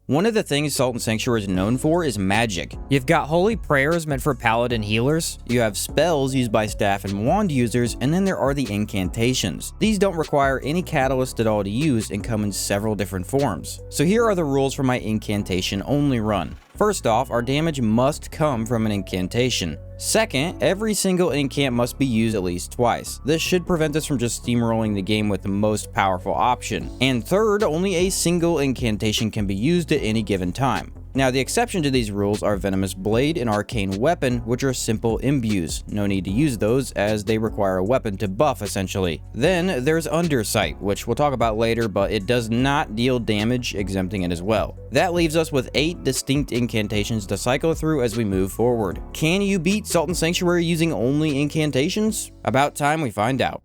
One of the things Sodden Sanctuary is known for is magic. You've got holy prayers meant for paladin healers, you have spells used by staff and wand users, and then there are the incantations. These don't require any catalyst at all to use and come in several different forms. So here are the rules for my incantation only run. First off, our damage must come from an incantation. Second, every single incant must be used at least twice. This should prevent us from just steamrolling the game with the most powerful option. And third, only a single incantation can be used at any given time. Now, the exception to these rules are Venomous Blade and Arcane Weapon, which are simple imbues. No need to use those, as they require a weapon to buff, essentially. Then, there's Undersight, which we'll talk about later, but it does not deal damage, exempting it as well. That leaves us with 8 distinct incantations to cycle through as we move forward. Can you beat Sodden Sanctuary using only incantations? About time we find out.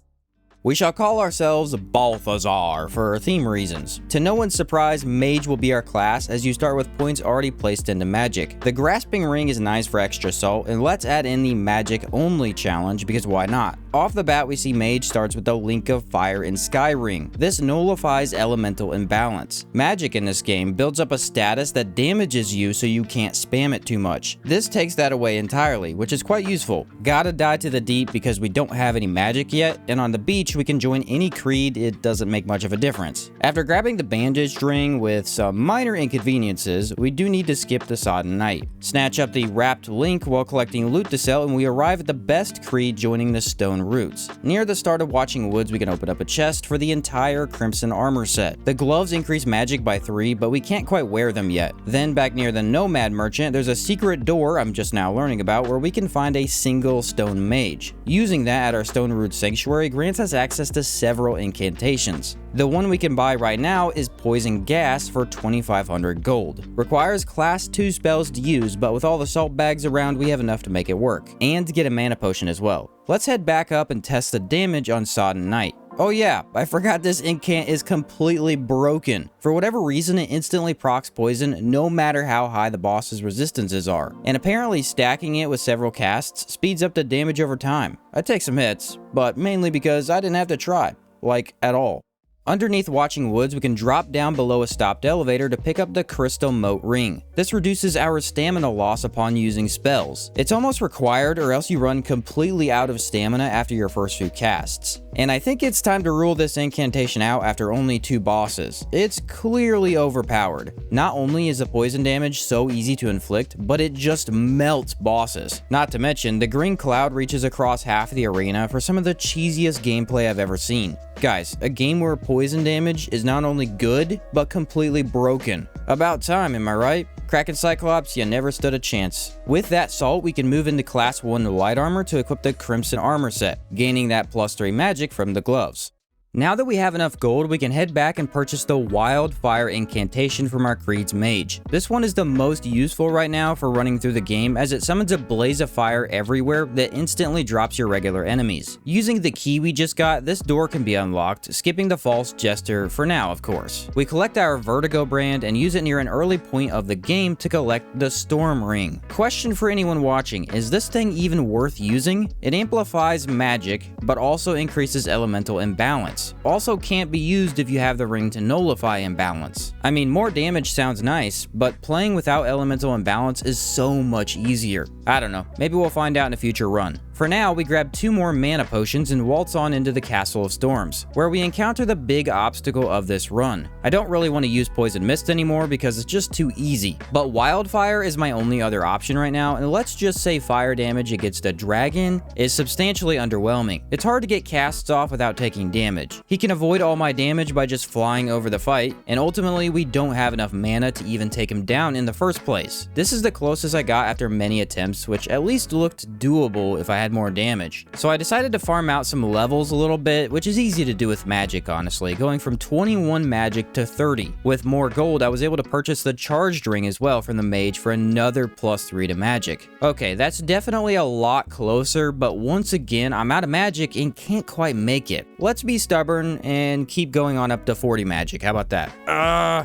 We shall call ourselves Balthazar for theme reasons. To no one's surprise, Mage will be our class as you start with points already placed into magic. The Grasping Ring is nice for extra salt, and let's add in the Magic Only challenge because why not? Off the bat, we see Mage starts with the Link of Fire and Sky Ring. This nullifies elemental imbalance. Magic in this game builds up a status that damages you so you can't spam it too much. This takes that away entirely, which is quite useful. Gotta dive to the deep because we don't have any magic yet, and on the beach we can join any creed, it doesn't make much of a difference. After grabbing the bandaged ring with some minor inconveniences, we do need to skip the Sodden Knight. Snatch up the wrapped link while collecting loot to sell, and we arrive at the best creed joining the stone roots. Near the start of Watching Woods, we can open up a chest for the entire Crimson armor set. The gloves increase magic by 3, but we can't quite wear them yet. Then back near the Nomad Merchant, there's a secret door I'm just now learning about where we can find a single stone mage. Using that at our Stone Root Sanctuary grants us access to several incantations. The one we can buy right now is Poison Gas for 2,500 gold. Requires class 2 spells to use, but with all the salt bags around, we have enough to make it work. And to get a mana potion as well. Let's head back up and test the damage on Sodden Knight. Oh yeah, I forgot this incant is completely broken. For whatever reason, it instantly procs poison no matter how high the boss's resistances are. And apparently stacking it with several casts speeds up the damage over time. I take some hits, but mainly because I didn't have to try, like at all. Underneath Watching Woods, we can drop down below a stopped elevator to pick up the Crystal Moat Ring. This reduces our stamina loss upon using spells. It's almost required or else you run completely out of stamina after your first few casts. And I think it's time to rule this incantation out after only 2 bosses. It's clearly overpowered. Not only is the poison damage so easy to inflict, but it just melts bosses. Not to mention, the green cloud reaches across half the arena for some of the cheesiest gameplay I've ever seen. Guys, a game where poison damage is not only good, but completely broken. About time, am I right? Kraken Cyclops, you never stood a chance. With that salt, we can move into class 1 light armor to equip the Crimson armor set, gaining that +3 magic from the gloves. Now that we have enough gold, we can head back and purchase the Wildfire incantation from our Creed's Mage. This one is the most useful right now for running through the game as it summons a blaze of fire everywhere that instantly drops your regular enemies. Using the key we just got, this door can be unlocked, skipping the false Jester for now, of course. We collect our Vertigo brand and use it near an early point of the game to collect the Storm Ring. Question for anyone watching, is this thing even worth using? It amplifies magic, but also increases elemental imbalance. Also can't be used if you have the ring to nullify imbalance. I mean, more damage sounds nice, but playing without elemental imbalance is so much easier. I don't know, maybe we'll find out in a future run. For now, we grab 2 more mana potions and waltz on into the Castle of Storms, where we encounter the big obstacle of this run. I don't really want to use Poison Mist anymore because it's just too easy, but Wildfire is my only other option right now, and let's just say fire damage against a dragon is substantially underwhelming. It's hard to get casts off without taking damage. He can avoid all my damage by just flying over the fight, and ultimately we don't have enough mana to even take him down in the first place. This is the closest I got after many attempts, which at least looked doable if I had more damage. So I decided to farm out some levels a little bit, which is easy to do with magic, honestly, going from 21 magic to 30. With more gold, I was able to purchase the charged ring as well from the mage for another +3 to magic. Okay, that's definitely a lot closer, but once again, I'm out of magic and can't quite make it. Let's be stubborn and keep going on up to 40 magic. How about that?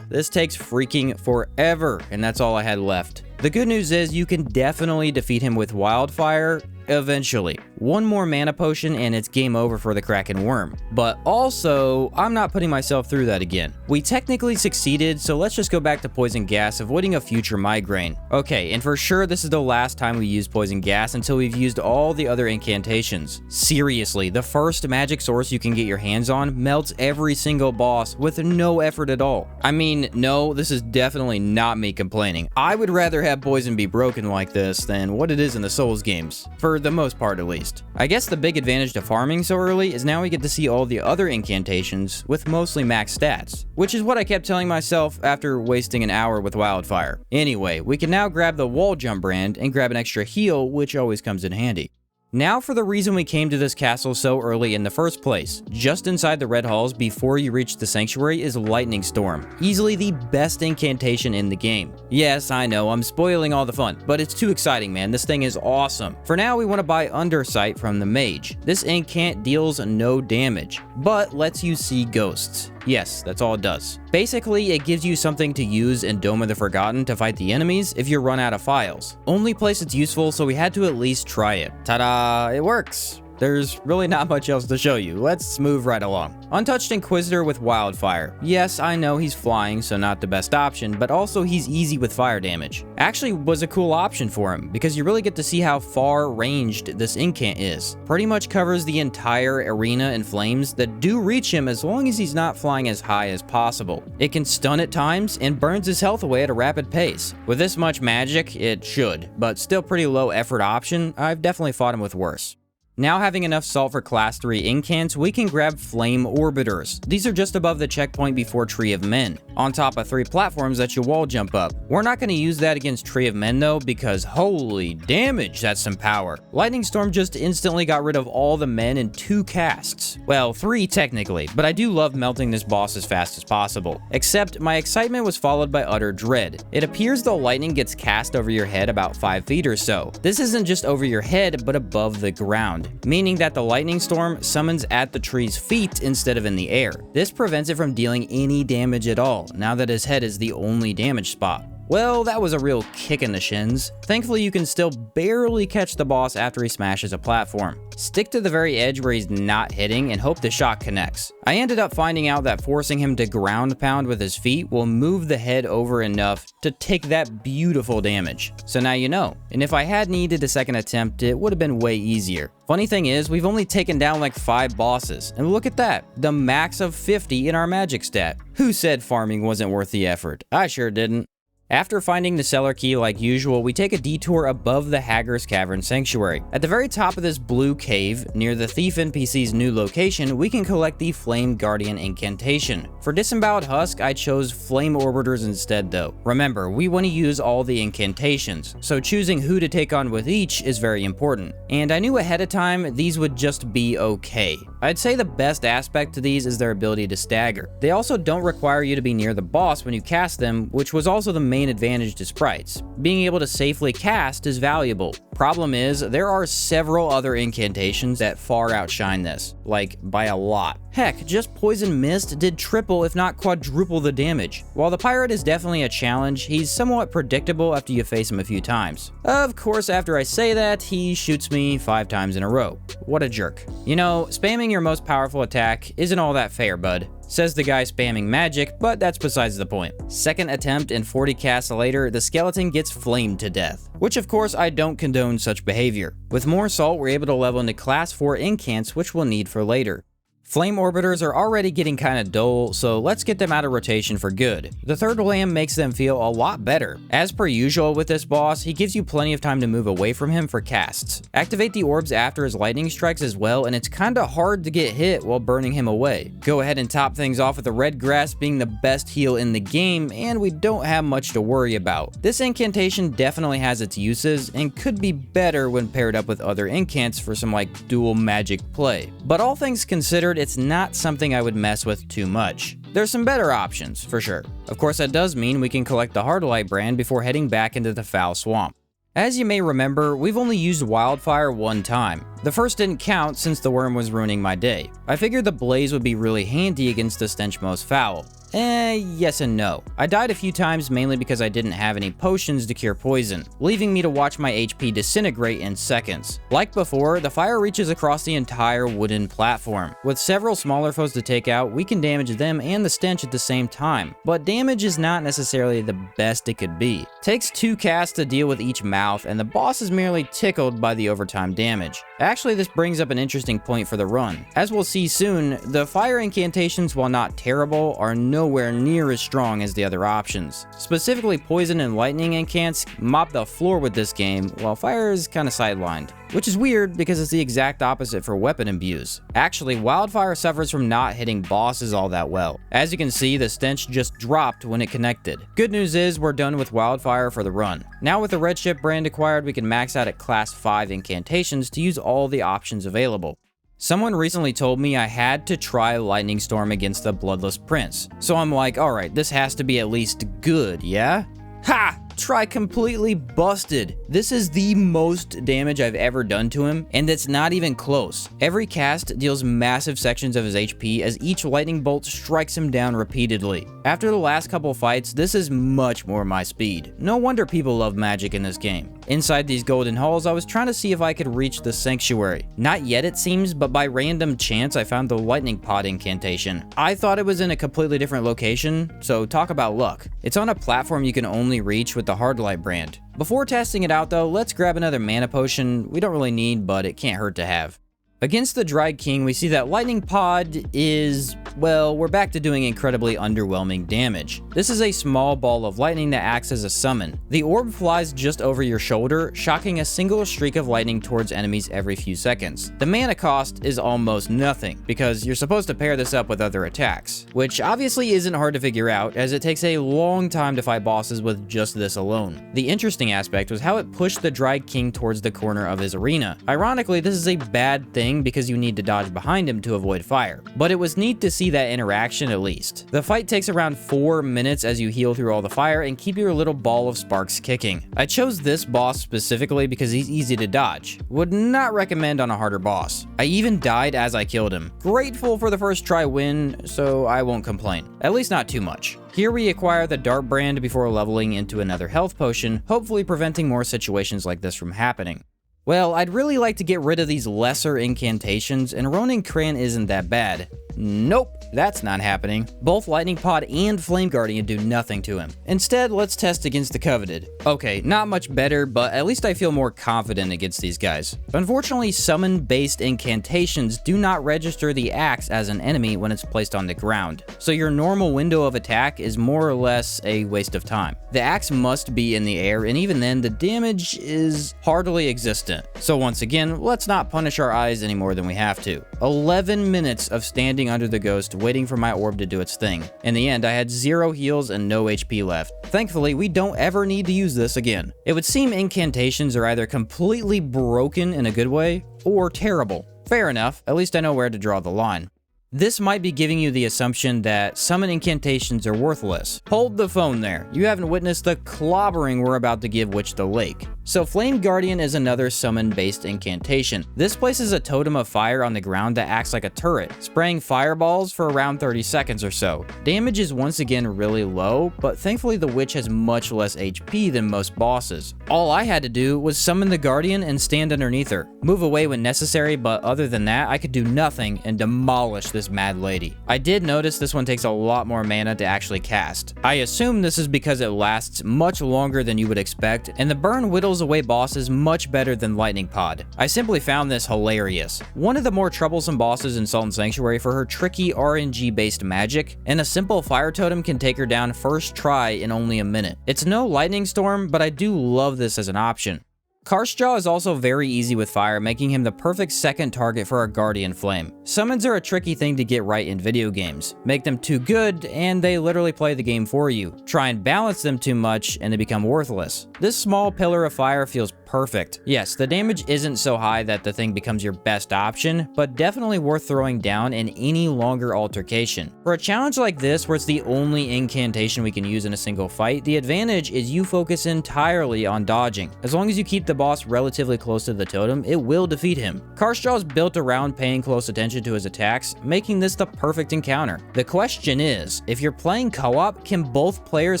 This takes freaking forever, and that's all I had left. The good news is you can definitely defeat him with Wildfire eventually. One more mana potion and it's game over for the Kraken Wyrm. But also, I'm not putting myself through that again. We technically succeeded, so let's just go back to poison gas, avoiding a future migraine. Okay, and for sure this is the last time we use poison gas until we've used all the other incantations. Seriously, the first magic source you can get your hands on melts every single boss with no effort at all. I mean, no, this is definitely not me complaining. I would rather have poison be broken like this than what it is in the Souls games, for the most part at least. I guess the big advantage to farming so early is now we get to see all the other incantations with mostly max stats, which is what I kept telling myself after wasting an hour with Wildfire. Anyway, we can now grab the wall jump brand and grab an extra heal, which always comes in handy. Now for the reason we came to this castle so early in the first place. Just inside the red halls before you reach the sanctuary is Lightning Storm, easily the best incantation in the game. Yes, I know, I'm spoiling all the fun, but it's too exciting, man. This thing is awesome. For now, we want to buy Undersight from the mage. This incant deals no damage, but lets you see ghosts. Yes, that's all it does. Basically, it gives you something to use in Dome of the Forgotten to fight the enemies if you run out of files. Only place it's useful, so we had to at least try it. Ta-da! It works! There's really not much else to show you. Let's move right along. Untouched Inquisitor with Wildfire. Yes, I know he's flying, so not the best option, but also he's easy with fire damage. Actually was a cool option for him, because you really get to see how far ranged this incant is. Pretty much covers the entire arena in flames that do reach him as long as he's not flying as high as possible. It can stun at times and burns his health away at a rapid pace. With this much magic, it should, but still pretty low effort option. I've definitely fought him with worse. Now having enough salt for class 3 incants, we can grab Flame Orbiters. These are just above the checkpoint before Tree of Men, on top of 3 platforms that you wall jump up. We're not going to use that against Tree of Men though, because holy damage, that's some power. Lightning Storm just instantly got rid of all the men in 2 casts. Well, 3 technically, but I do love melting this boss as fast as possible. Except my excitement was followed by utter dread. It appears the lightning gets cast over your head about 5 feet or so. This isn't just over your head, but above the ground, meaning that the lightning storm summons at the tree's feet instead of in the air. This prevents it from dealing any damage at all, now that his head is the only damage spot. Well, that was a real kick in the shins. Thankfully, you can still barely catch the boss after he smashes a platform. Stick to the very edge where he's not hitting and hope the shot connects. I ended up finding out that forcing him to ground pound with his feet will move the head over enough to take that beautiful damage. So now you know. And if I had needed a second attempt, it would have been way easier. Funny thing is, we've only taken down like 5 bosses, and look at that, the max of 50 in our magic stat. Who said farming wasn't worth the effort? I sure didn't. After finding the cellar key like usual, we take a detour above the Haggard's Cavern Sanctuary. At the very top of this blue cave, near the Thief NPC's new location, we can collect the Flame Guardian incantation. For Disemboweled Husk, I chose Flame Orbiters instead though. Remember, we want to use all the incantations, so choosing who to take on with each is very important. And I knew ahead of time these would just be okay. I'd say the best aspect to these is their ability to stagger. They also don't require you to be near the boss when you cast them, which was also the main advantage to sprites. Being able to safely cast is valuable. Problem is, there are several other incantations that far outshine this, like by a lot. Heck, just Poison Mist did triple if not quadruple the damage. While the pirate is definitely a challenge, he's somewhat predictable after you face him a few times. Of course, after I say that, he shoots me 5 times in a row. What a jerk. You know, spamming your most powerful attack isn't all that fair, bud. Says the guy spamming magic, but that's besides the point. Second attempt and 40 casts later, the skeleton gets flamed to death. Which of course I don't condone such behavior. With more salt, we're able to level into class 4 incants, which we'll need for later. Flame Orbiters are already getting kinda dull, so let's get them out of rotation for good. The third lamb makes them feel a lot better. As per usual with this boss, he gives you plenty of time to move away from him for casts. Activate the orbs after his lightning strikes as well, and it's kinda hard to get hit while burning him away. Go ahead and top things off with the red grass being the best heal in the game, and we don't have much to worry about. This incantation definitely has its uses, and could be better when paired up with other incants for some like dual magic play. But all things considered, it's not something I would mess with too much. There's some better options, for sure. Of course, that does mean we can collect the Hardlight brand before heading back into the Foul Swamp. As you may remember, we've only used Wildfire 1 time. The first didn't count since the worm was ruining my day. I figured the blaze would be really handy against the Stench most foul. Yes and no. I died a few times mainly because I didn't have any potions to cure poison, leaving me to watch my HP disintegrate in seconds. Like before, the fire reaches across the entire wooden platform. With several smaller foes to take out, we can damage them and the stench at the same time, but damage is not necessarily the best it could be. Takes 2 casts to deal with each mouth, and the boss is merely tickled by the overtime damage. Actually, this brings up an interesting point for the run. As we'll see soon, the fire incantations, while not terrible, are nowhere near as strong as the other options. Specifically, poison and lightning incants mop the floor with this game, while fire is kinda sidelined. Which is weird because it's the exact opposite for weapon imbues. Actually, wildfire suffers from not hitting bosses all that well. As you can see, the stench just dropped when it connected. Good news is we're done with wildfire for the run. Now with the red ship brand acquired, we can max out at class 5 incantations to use all the options available. Someone recently told me I had to try Lightning Storm against the Bloodless Prince. So I'm like, alright, this has to be at least good, yeah? Ha! Try completely busted. This is the most damage I've ever done to him, and it's not even close. Every cast deals massive sections of his HP as each lightning bolt strikes him down repeatedly. After the last couple fights, this is much more my speed. No wonder people love magic in this game. Inside these golden halls, I was trying to see if I could reach the sanctuary. Not yet it seems, but by random chance I found the lightning pod incantation. I thought it was in a completely different location, so talk about luck. It's on a platform you can only reach with the Hardlight brand. Before testing it out though, let's grab another mana potion we don't really need, but it can't hurt to have. Against the Dried King, we see that Lightning Pod is, well, we're back to doing incredibly underwhelming damage. This is a small ball of lightning that acts as a summon. The orb flies just over your shoulder, shocking a single streak of lightning towards enemies every few seconds. The mana cost is almost nothing, because you're supposed to pair this up with other attacks, which obviously isn't hard to figure out, as it takes a long time to fight bosses with just this alone. The interesting aspect was how it pushed the Dried King towards the corner of his arena. Ironically, this is a bad thing because you need to dodge behind him to avoid fire, but it was neat to see that interaction at least. The fight takes around 4 minutes as you heal through all the fire and keep your little ball of sparks kicking. I chose this boss specifically because he's easy to dodge. Would not recommend on a harder boss. I even died as I killed him. Grateful for the first try win, so I won't complain. At least not too much. Here we acquire the Dart brand before leveling into another health potion, hopefully preventing more situations like this from happening. Well, I'd really like to get rid of these lesser incantations, and Ronin Cran isn't that bad. Nope, that's not happening. Both Lightning Pod and Flame Guardian do nothing to him. Instead, let's test against the Coveted. Okay, not much better, but at least I feel more confident against these guys. Unfortunately, summon-based incantations do not register the axe as an enemy when it's placed on the ground, so your normal window of attack is more or less a waste of time. The axe must be in the air, and even then, the damage is hardly existent. So once again, let's not punish our eyes any more than we have to. 11 minutes of standing under the ghost waiting for my orb to do its thing. In the end, I had 0 heals and no HP left. Thankfully, we don't ever need to use this again. It would seem incantations are either completely broken in a good way, or terrible. Fair enough, at least I know where to draw the line. This might be giving you the assumption that summon incantations are worthless. Hold the phone there. You haven't witnessed the clobbering we're about to give Witch the Lake. So Flame Guardian is another summon-based incantation. This places a totem of fire on the ground that acts like a turret, spraying fireballs for around 30 seconds or so. Damage is once again really low, but thankfully the witch has much less HP than most bosses. All I had to do was summon the Guardian and stand underneath her. Move away when necessary, but other than that, I could do nothing and demolish this mad lady. I did notice this one takes a lot more mana to actually cast. I assume this is because it lasts much longer than you would expect, and the burn whittles away bosses much better than Lightning Pod. I simply found this hilarious. One of the more troublesome bosses in Sodden Sanctuary for her tricky RNG based magic, and a simple fire totem can take her down first try in only a minute. It's no lightning storm, but I do love this as an option. Carsjaw is also very easy with fire, making him the perfect second target for a Guardian Flame. Summons are a tricky thing to get right in video games. Make them too good, and they literally play the game for you. Try and balance them too much, and they become worthless. This small pillar of fire feels perfect. Yes, the damage isn't so high that the thing becomes your best option, but definitely worth throwing down in any longer altercation. For a challenge like this, where it's the only incantation we can use in a single fight, the advantage is you focus entirely on dodging. As long as you keep the boss relatively close to the totem, it will defeat him. Carsjaw is built around paying close attention to his attacks, making this the perfect encounter. The question is, if you're playing co-op, can both players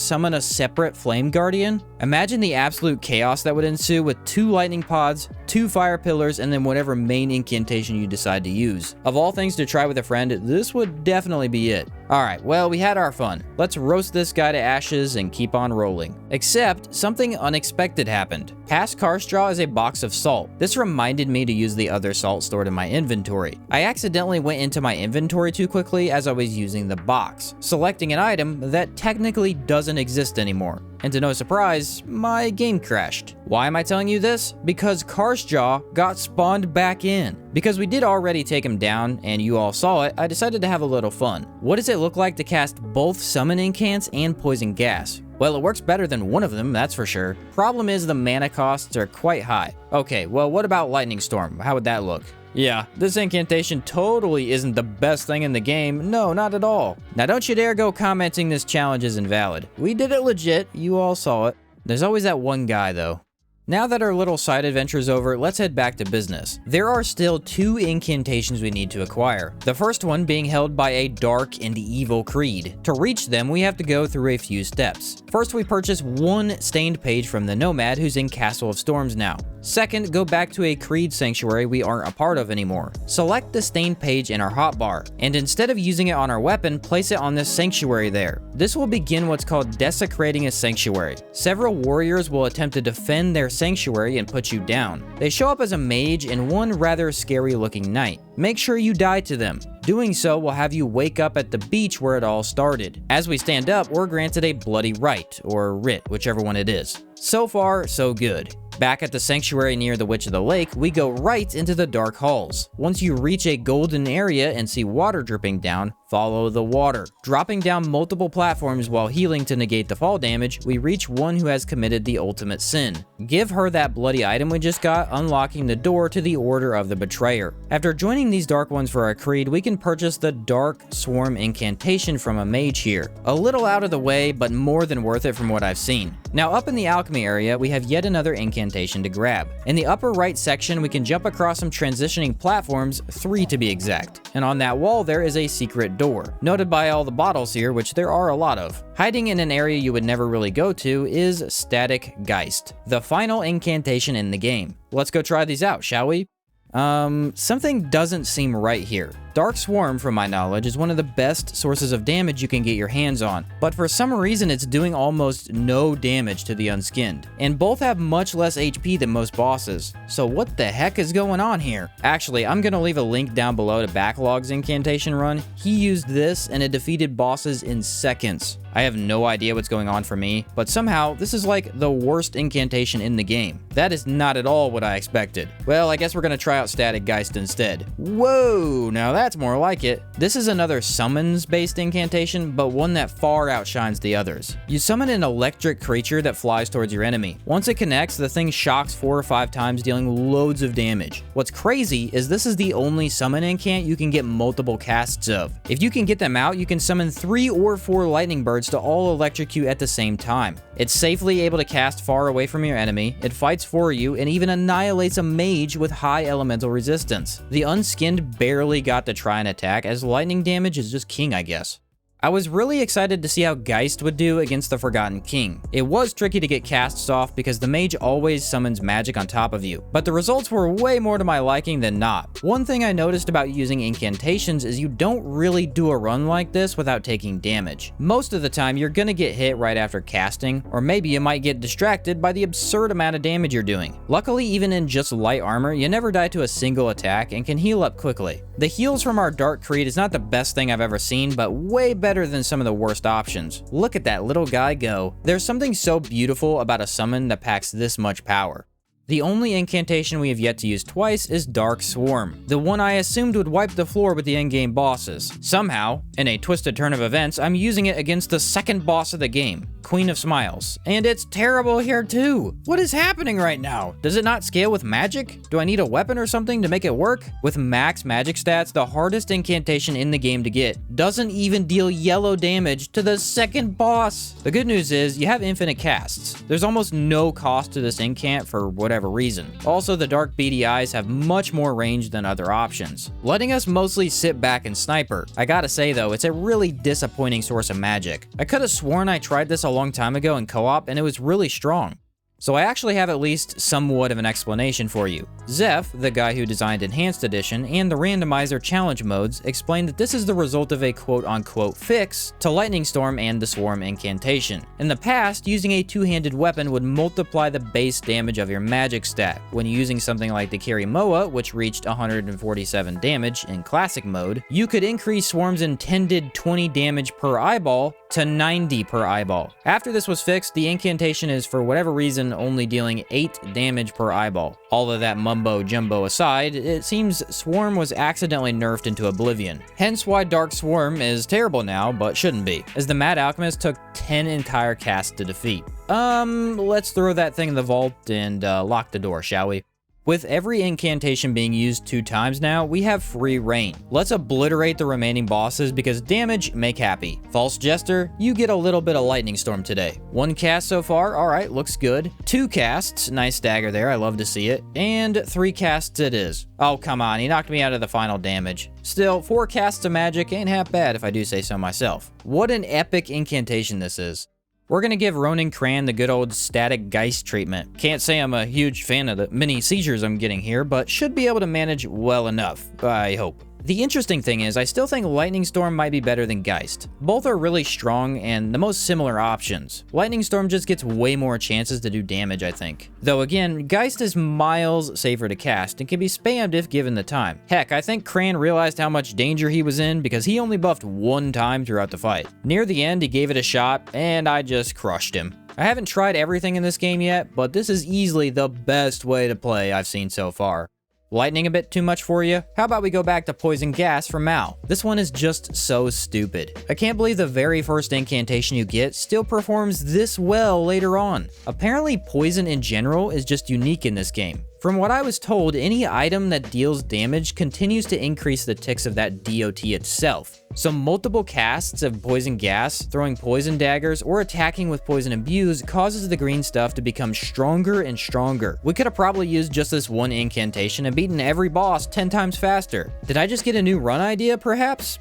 summon a separate Flame Guardian? Imagine the absolute chaos that would ensue with 2 lightning pods, 2 fire pillars, and then whatever main incantation you decide to use. Of all things to try with a friend, this would definitely be it. Alright, well, we had our fun. Let's roast this guy to ashes and keep on rolling. Except, something unexpected happened. Past Carsjaw is a box of salt. This reminded me to use the other salt stored in my inventory. I accidentally went into my inventory too quickly as I was using the box, selecting an item that technically doesn't exist anymore. And to no surprise, my game crashed. Why am I telling you this? Because Carsjaw got spawned back in. Because we did already take him down, and you all saw it, I decided to have a little fun. What does it look like to cast both summon incants and poison gas? Well, it works better than one of them, that's for sure. Problem is the mana costs are quite high. Okay, well, what about Lightning Storm? How would that look? Yeah, this incantation totally isn't the best thing in the game. No, not at all. Now don't you dare go commenting this challenge is invalid. We did it legit, you all saw it. There's always that one guy though. Now that our little side adventure is over, let's head back to business. There are still 2 incantations we need to acquire. The first one being held by a dark and evil creed. To reach them, we have to go through a few steps. First, we purchase 1 stained page from the Nomad who's in Castle of Storms now. Second, go back to a creed sanctuary we aren't a part of anymore. Select the stained page in our hotbar, and instead of using it on our weapon, place it on this sanctuary there. This will begin what's called desecrating a sanctuary. Several warriors will attempt to defend their sanctuary and put you down. They show up as a mage and one rather scary looking knight. Make sure you die to them. Doing so will have you wake up at the beach where it all started. As we stand up, we're granted a bloody rite, or writ, whichever one it is. So far, so good. Back at the sanctuary near the Witch of the Lake, we go right into the dark halls. Once you reach a golden area and see water dripping down, follow the water. Dropping down multiple platforms while healing to negate the fall damage, we reach one who has committed the ultimate sin. Give her that bloody item we just got, unlocking the door to the Order of the Betrayer. After joining these dark ones for our creed, we can purchase the Dark Swarm incantation from a mage here. A little out of the way, but more than worth it from what I've seen. Now up in the alchemy area, we have yet another incantation to grab. In the upper right section, we can jump across some transitioning platforms, 3 to be exact. And on that wall there is a secret door, noted by all the bottles here, which there are a lot of. Hiding in an area you would never really go to is Static Geist, the final incantation in the game. Let's go try these out, shall we? Something doesn't seem right here. Dark Swarm, from my knowledge, is one of the best sources of damage you can get your hands on, but for some reason it's doing almost no damage to the Unskinned, and both have much less HP than most bosses. So what the heck is going on here? Actually, I'm gonna leave a link down below to Backlogs incantation run. He used this and it defeated bosses in seconds. I have no idea what's going on for me, but somehow this is like the worst incantation in the game. That is not at all what I expected. Well, I guess we're gonna try out Static Geist instead. Whoa, now that's more like it. This is another summons-based incantation, but one that far outshines the others. You summon an electric creature that flies towards your enemy. Once it connects, the thing shocks 4 or 5 times, dealing loads of damage. What's crazy is this is the only summon incant you can get multiple casts of. If you can get them out, you can summon 3 or 4 lightning birds to all electrocute at the same time. It's safely able to cast far away from your enemy, it fights for you, and even annihilates a mage with high elemental resistance. The Unskinned barely got to try an attack, as lightning damage is just king, I guess. I was really excited to see how Geist would do against the Forgotten King. It was tricky to get casts off because the mage always summons magic on top of you, but the results were way more to my liking than not. One thing I noticed about using incantations is you don't really do a run like this without taking damage. Most of the time you're gonna get hit right after casting, or maybe you might get distracted by the absurd amount of damage you're doing. Luckily, even in just light armor, you never die to a single attack and can heal up quickly. The heals from our Dark Creed is not the best thing I've ever seen, but way better than some of the worst options. Look at that little guy go. There's something so beautiful about a summon that packs this much power. The only incantation we have yet to use twice is Dark Swarm, the one I assumed would wipe the floor with the endgame bosses. Somehow, in a twisted turn of events, I'm using it against the second boss of the game, Queen of Smiles. And it's terrible here too. What is happening right now? Does it not scale with magic? Do I need a weapon or something to make it work? With max magic stats, the hardest incantation in the game to get doesn't even deal yellow damage to the second boss. The good news is you have infinite casts. There's almost no cost to this incant for whatever reason. Also, the dark beady eyes have much more range than other options, letting us mostly sit back and sniper. I gotta say though, it's a really disappointing source of magic. I could have sworn I tried this a long time ago in co-op and it was really strong. So I actually have at least somewhat of an explanation for you. Zeph, the guy who designed Enhanced Edition and the randomizer challenge modes, explained that this is the result of a quote-unquote fix to Lightning Storm and the Swarm incantation. In the past, using a two-handed weapon would multiply the base damage of your magic stat. When using something like the Kirimoa, which reached 147 damage in Classic mode, you could increase Swarm's intended 20 damage per eyeball to 90 per eyeball. After this was fixed, the incantation is for whatever reason only dealing 8 damage per eyeball. All of that mumbo jumbo aside, it seems Swarm was accidentally nerfed into oblivion. Hence why Dark Swarm is terrible now, but shouldn't be, as the Mad Alchemist took 10 entire casts to defeat. Let's throw that thing in the vault and lock the door, shall we? With every incantation being used 2 times now, we have free reign. Let's obliterate the remaining bosses because damage make happy. False Jester, you get a little bit of Lightning Storm today. 1 cast so far, alright, looks good. 2 casts, nice stagger there, I love to see it. And 3 casts it is. Oh, come on, he knocked me out of the final damage. Still, 4 casts of magic ain't half bad if I do say so myself. What an epic incantation this is. We're gonna give Ronin Cran the good old static Geist treatment. Can't say I'm a huge fan of the many seizures I'm getting here, but should be able to manage well enough, I hope. The interesting thing is, I still think Lightning Storm might be better than Geist. Both are really strong and the most similar options. Lightning Storm just gets way more chances to do damage, I think. Though again, Geist is miles safer to cast and can be spammed if given the time. Heck, I think Cran realized how much danger he was in because he only buffed 1 time throughout the fight. Near the end, he gave it a shot and I just crushed him. I haven't tried everything in this game yet, but this is easily the best way to play I've seen so far. Lightning a bit too much for you? How about we go back to Poison Gas for Mal? This one is just so stupid. I can't believe the very first incantation you get still performs this well later on. Apparently poison in general is just unique in this game. From what I was told, any item that deals damage continues to increase the ticks of that DOT itself. So multiple casts of poison gas, throwing poison daggers, or attacking with poison imbues causes the green stuff to become stronger and stronger. We could have probably used just this one incantation and beaten every boss 10 times faster. Did I just get a new run idea, perhaps?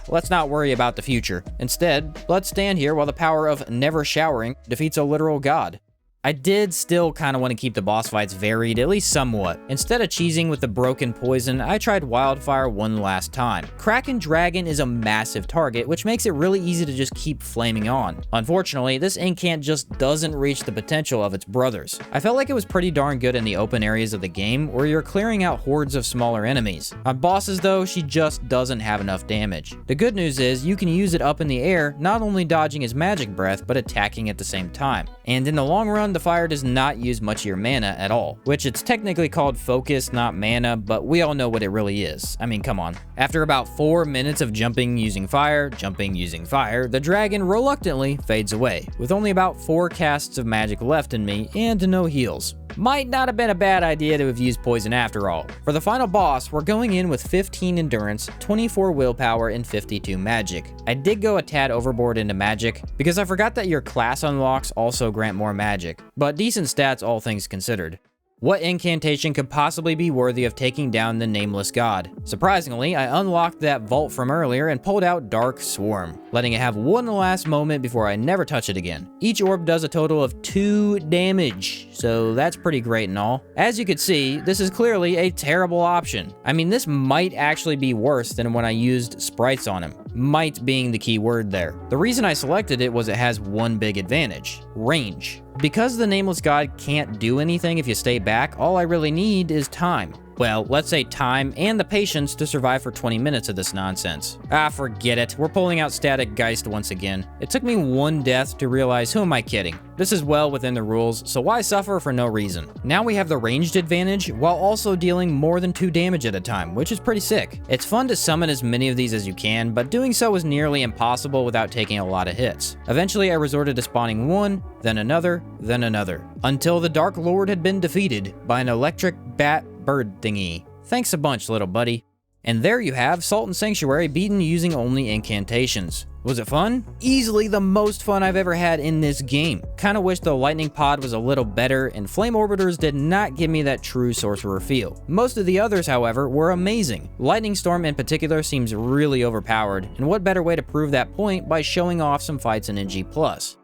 Let's not worry about the future. Instead, let's stand here while the power of never showering defeats a literal god. I did still kind of want to keep the boss fights varied, at least somewhat. Instead of cheesing with the broken poison, I tried Wildfire one last time. Kraken Dragon is a massive target, which makes it really easy to just keep flaming on. Unfortunately, this incant just doesn't reach the potential of its brothers. I felt like it was pretty darn good in the open areas of the game, where you're clearing out hordes of smaller enemies. On bosses though, she just doesn't have enough damage. The good news is, you can use it up in the air, not only dodging his magic breath, but attacking at the same time. And in the long run, the fire does not use much of your mana at all, which it's technically called focus, not mana, but we all know what it really is. I mean, come on. After about 4 minutes of jumping using fire, the dragon reluctantly fades away, with only about 4 casts of magic left in me and no heals. Might not have been a bad idea to have used poison after all. For the final boss, we're going in with 15 endurance, 24 willpower, and 52 magic. I did go a tad overboard into magic, because I forgot that your class unlocks also grant more magic, but decent stats all things considered. What incantation could possibly be worthy of taking down the Nameless God? Surprisingly, I unlocked that vault from earlier and pulled out Dark Swarm, letting it have one last moment before I never touch it again. Each orb does a total of 2 damage, so that's pretty great and all. As you could see, this is clearly a terrible option. I mean, this might actually be worse than when I used sprites on him. Might being the key word there. The reason I selected it was it has one big advantage: range. Because the Nameless God can't do anything if you stay back, all I really need is time. well, let's say time and the patience to survive for 20 minutes of this nonsense. Forget it. We're pulling out Static Geist once again. It took me one death to realize, who am I kidding? This is well within the rules, so why suffer for no reason? Now we have the ranged advantage while also dealing more than 2 damage at a time, which is pretty sick. It's fun to summon as many of these as you can, but doing so is nearly impossible without taking a lot of hits. Eventually I resorted to spawning one, then another, until the Dark Lord had been defeated by an electric bat bird thingy. Thanks a bunch, little buddy. And there you have Sultan Sanctuary beaten using only incantations. Was it fun? Easily the most fun I've ever had in this game. Kinda wish the lightning pod was a little better, and flame orbiters did not give me that true sorcerer feel. Most of the others, however, were amazing. Lightning Storm in particular seems really overpowered, and what better way to prove that point by showing off some fights in NG+.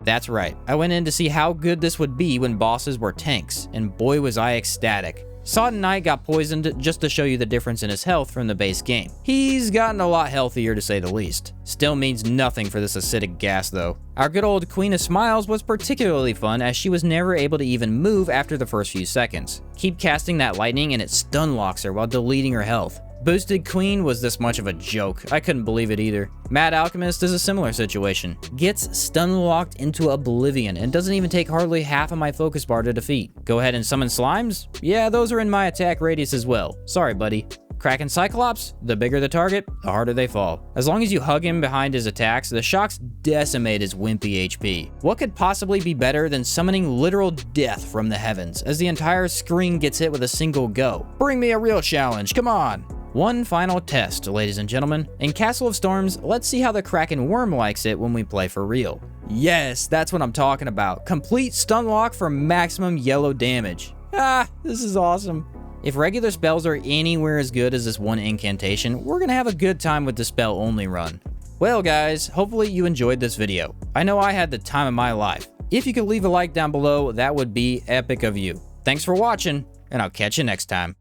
That's right, I went in to see how good this would be when bosses were tanks, and boy was I ecstatic. Sodden Knight got poisoned just to show you the difference in his health from the base game. He's gotten a lot healthier to say the least. Still means nothing for this acidic gas though. Our good old Queen of Smiles was particularly fun as she was never able to even move after the first few seconds. Keep casting that lightning and it stun locks her while deleting her health. Boosted Queen was this much of a joke. I couldn't believe it either. Mad Alchemist is a similar situation. Gets stun locked into oblivion and doesn't even take hardly half of my focus bar to defeat. Go ahead and summon slimes? Yeah, those are in my attack radius as well. Sorry, buddy. Kraken Cyclops? The bigger the target, the harder they fall. As long as you hug him behind his attacks, the shocks decimate his wimpy HP. What could possibly be better than summoning literal death from the heavens as the entire screen gets hit with a single go? Bring me a real challenge, come on! One final test, ladies and gentlemen. In Castle of Storms, let's see how the Kraken Wyrm likes it when we play for real. Yes, that's what I'm talking about. Complete stun lock for maximum yellow damage. This is awesome. If regular spells are anywhere as good as this one incantation, we're gonna have a good time with the spell only run. Well guys, hopefully you enjoyed this video. I know I had the time of my life. If you could leave a like down below, that would be epic of you. Thanks for watching, and I'll catch you next time.